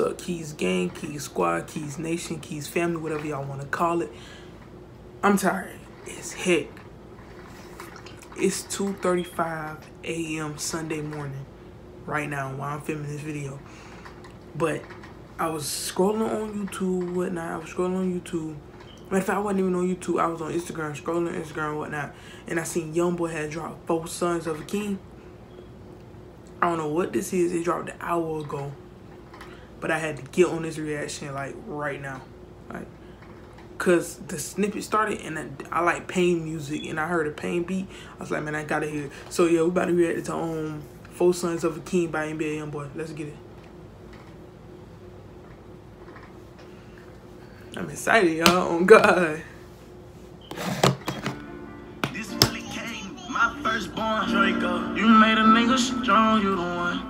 up, Keys Gang, Keys Squad, Keys Nation, Keys Family, whatever y'all want to call it. I'm tired as heck. It's 2:35 a.m. Sunday morning right now while I'm filming this video. But I was scrolling on YouTube, whatnot. Matter of fact, I wasn't even on YouTube. I was on Instagram, scrolling on Instagram and whatnot. And I seen YoungBoy had dropped 4 Sons of a King. I don't know what this is. It dropped an hour ago. But I had to get on this reaction like right now. Like, cause the snippet started and I like pain music and I heard a pain beat. I was like, man, I gotta hear it. So yeah, we about to react to 4 Sons of a King by NBA YoungBoy. Let's get it. I'm excited, y'all. Oh God. This really came, my firstborn Draco. You made a nigga strong, you the one.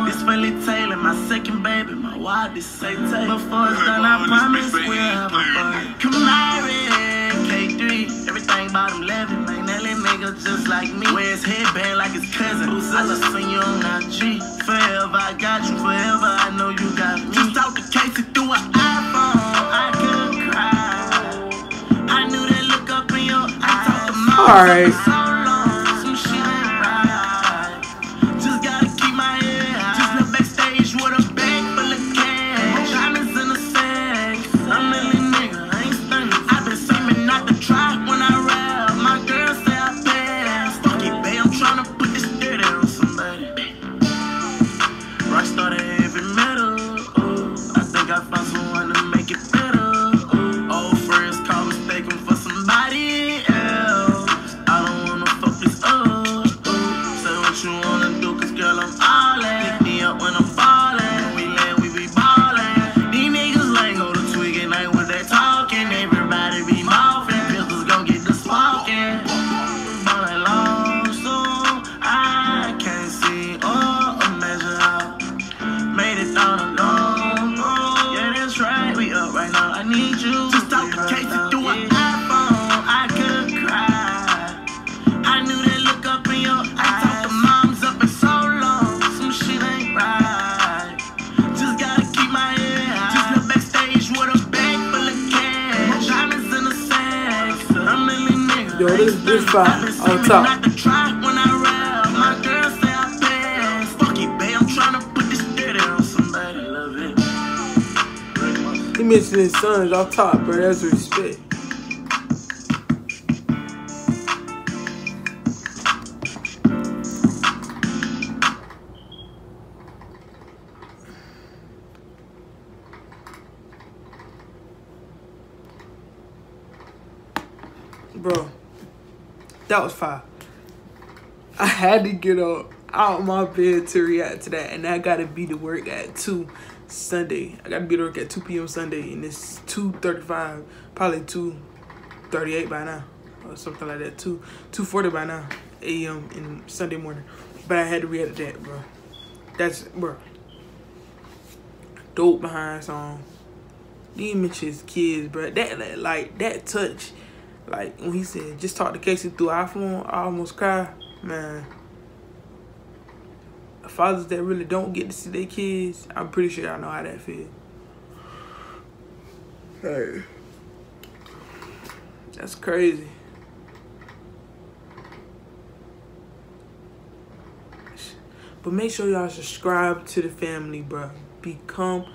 This Philly Taylor, my second baby, my wildest say take. Before it's done, I promise we'll have a boy. Kamari, K3, everything about him living, man. That little nigga just like me. Wear his headband like his cousin. I just seen you on that G. Forever, I got you. Forever, I know you got me. Just talk to Casey through an iPhone. I could cry. I knew that look up in your eyes. All right. Yo, this fine on top. He mentioned his sons off top, bro. That's respect. Bro, that was fire. I had to get up out my bed to react to that, and I gotta be to work at 2 Sunday. I gotta be to work at 2 p.m. Sunday, and it's 2:35, probably 2:38 by now, or something like that. 2:40 by now, a.m. in Sunday morning. But I had to react to that, bro. That's, bro, dope behind song. These mentions kids, bro. That like that touch. Like, when he said, just talk to Casey through iPhone, I almost cried. Man, fathers that really don't get to see their kids, I'm pretty sure y'all know how that feels. Hey, that's crazy. But make sure y'all subscribe to the family, bro. Become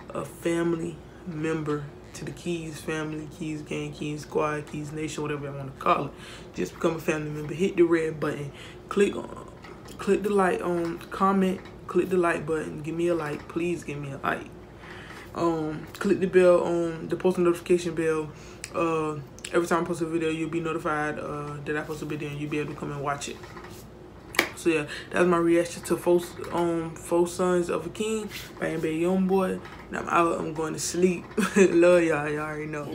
a family member to the Keys family, Keys Gang, Keys Squad, Keys Nation, whatever you want to call it. Just become a family member. Hit the red button. Click the like comment. Click the like button. Give me a like. Please give me a like. Click the bell the post notification bell. Every time I post a video, you'll be notified that I post a video, and you'll be able to come and watch it. So yeah, that's my reaction to 4 Sons of a King by NBA YoungBoy. And I'm out. I'm going to sleep. Love y'all. Y'all already know.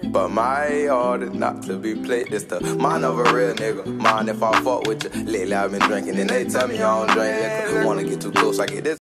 But my heart is not to be played. This the mind of a real nigga. Mind if I fuck with you. Lately I've been drinking and they tell me I don't drink liquor. Wanna get too close, I get this.